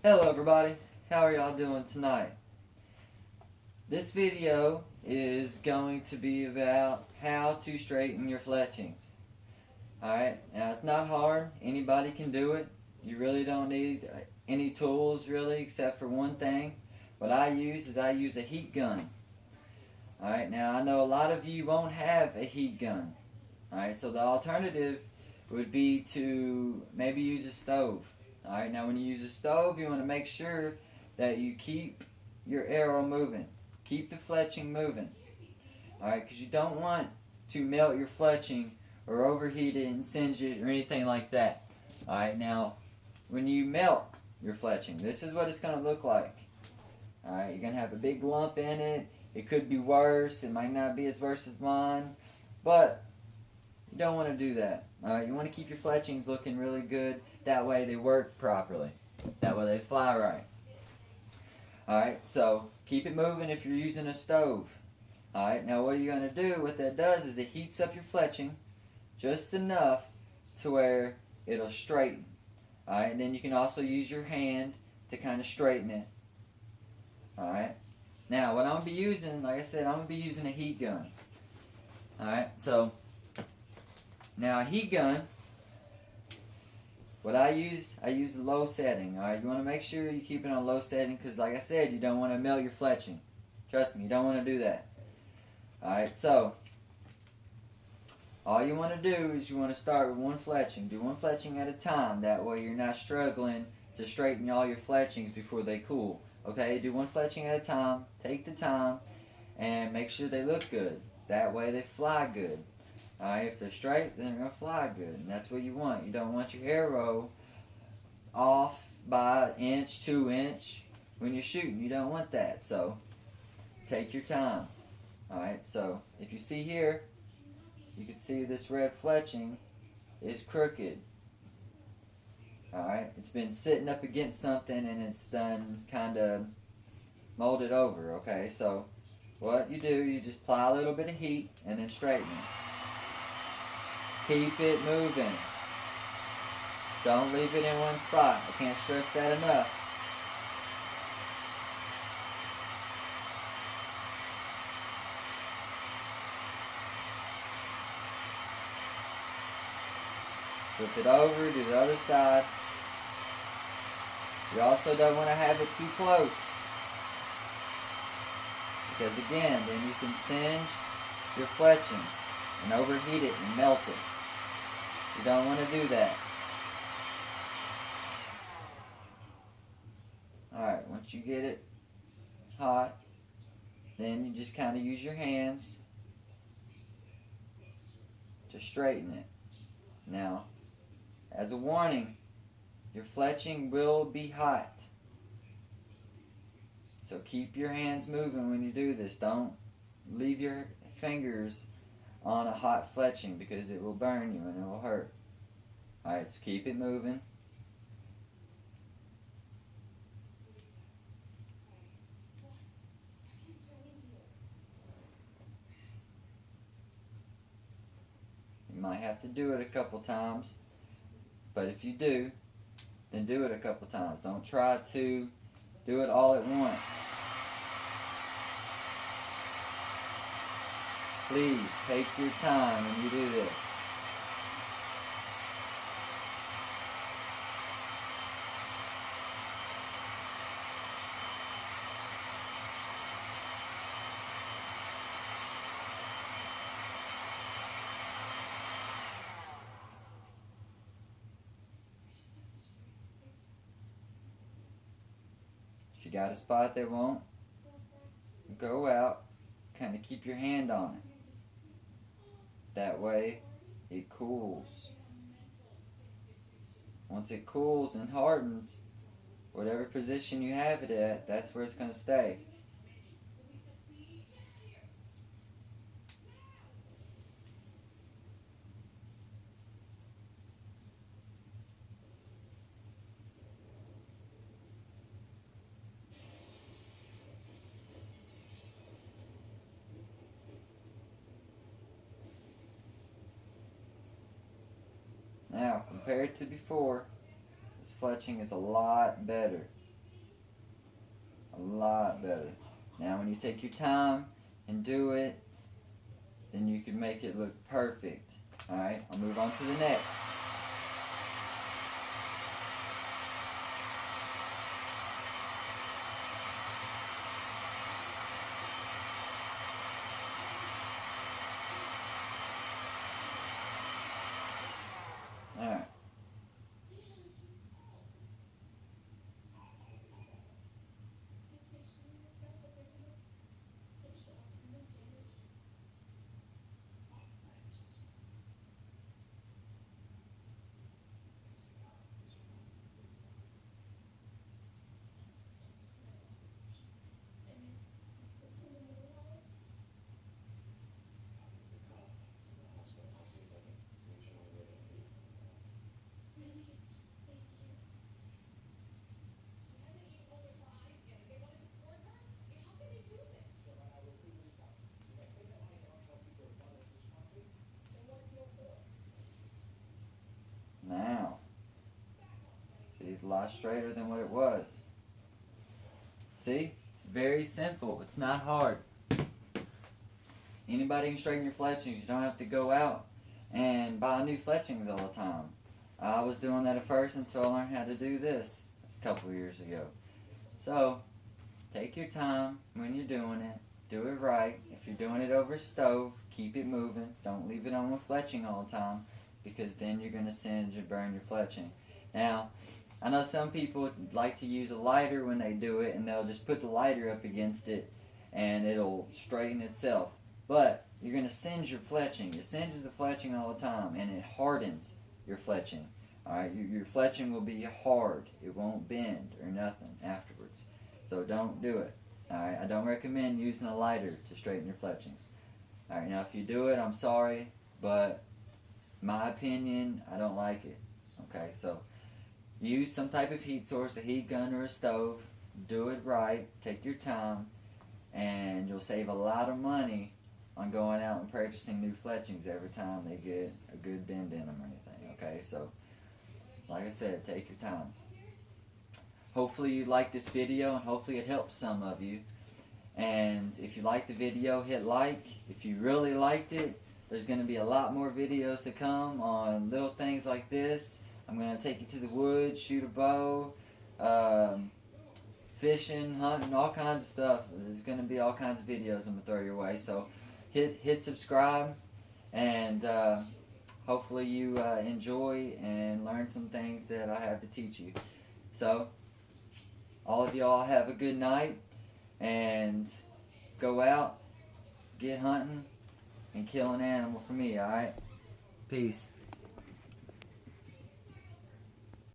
Hello everybody, how are y'all doing tonight? This video is going to be about how to straighten your fletchings. Alright, now it's not hard, anybody can do it. You really don't need any tools really except for one thing. What I use a heat gun. Alright, now I know a lot of you won't have a heat gun. Alright, so the alternative would be to maybe use a stove. Alright, now when you use a stove, you want to make sure that you keep your arrow moving. Keep the fletching moving. Alright, because you don't want to melt your fletching or overheat it and singe it or anything like that. Alright, now when you melt your fletching, this is what it's going to look like. Alright, you're going to have a big lump in it. It could be worse. It might not be as worse as mine. But you don't want to do that. Alright, you want to keep your fletchings looking really good. That way they work properly. That way they fly right. Alright, so keep it moving if you're using a stove. Alright, now what you're going to do, what that does is it heats up your fletching just enough to where it'll straighten. Alright, and then you can also use your hand to kind of straighten it. Alright, now what I'm going to be using, like I said, I'm going to be using a heat gun. Alright, so now a heat gun, what I use a low setting. Alright, you want to make sure you keep it on low setting because like I said, you don't want to melt your fletching. Trust me, you don't want to do that. Alright, so all you want to do is you want to start with one fletching. Do one fletching at a time. That way you're not struggling to straighten all your fletchings before they cool. Okay, do one fletching at a time. Take the time and make sure they look good. That way they fly good. Alright, if they're straight, then they're going to fly good. And that's what you want. You don't want your arrow off by an inch, 2 inch when you're shooting. You don't want that. So, take your time. Alright, so if you see here, you can see this red fletching is crooked. Alright, it's been sitting up against something and it's done kind of molded over. Okay, so what you do, you just apply a little bit of heat and then straighten it. Keep it moving. Don't leave it in one spot. I can't stress that enough. Flip it over, do the other side. You also don't want to have it too close. Because again, then you can singe your fletching and overheat it and melt it. You don't want to do that. Alright, once you get it hot, then you just kind of use your hands to straighten it. Now, as a warning, your fletching will be hot. So keep your hands moving when you do this. Don't leave your fingers on a hot fletching because it will burn you and it will hurt. Alright, so keep it moving. You might have to do it a couple times, but if you do, then do it a couple times. Don't try to do it all at once. Please take your time when you do this. If you got a spot that won't go out, kind of keep your hand on it. That way it cools. Once it cools and hardens, whatever position you have it at, that's where it's going to stay. Now, compared to before, this fletching is a lot better. A lot better. Now when you take your time and do it, then you can make it look perfect. Alright, I'll move on to the next. Alright. Now, see, it's a lot straighter than what it was. See? It's very simple. It's not hard. Anybody can straighten your fletchings. You don't have to go out and buy new fletchings all the time. I was doing that at first until I learned how to do this a couple of years ago. So, take your time when you're doing it. Do it right. If you're doing it over a stove, keep it moving. Don't leave it on with fletching all the time, because then you're going to singe and burn your fletching. Now, I know some people like to use a lighter when they do it, and they'll just put the lighter up against it and it'll straighten itself. But you're going to singe your fletching. It singes the fletching all the time, and it hardens your fletching. Alright, your fletching will be hard. It won't bend or nothing afterwards. So don't do it. Alright, I don't recommend using a lighter to straighten your fletchings. Alright, now if you do it, I'm sorry, but my opinion, I don't like it. Okay, so use some type of heat source, a heat gun or a stove. Do it right. Take your time, and you'll save a lot of money on going out and purchasing new fletchings every time they get a good bend in them or anything. Okay, so like I said, take your time. Hopefully you like this video, and hopefully it helps some of you. And if you liked the video, hit like. If you really liked it, there's going to be a lot more videos to come on little things like this. I'm going to take you to the woods, shoot a bow, fishing, hunting, all kinds of stuff. There's going to be all kinds of videos I'm going to throw your way. So hit subscribe, and hopefully you enjoy and learn some things that I have to teach you. So all of y'all have a good night, and go out, get hunting, and kill an animal for me, alright? Peace.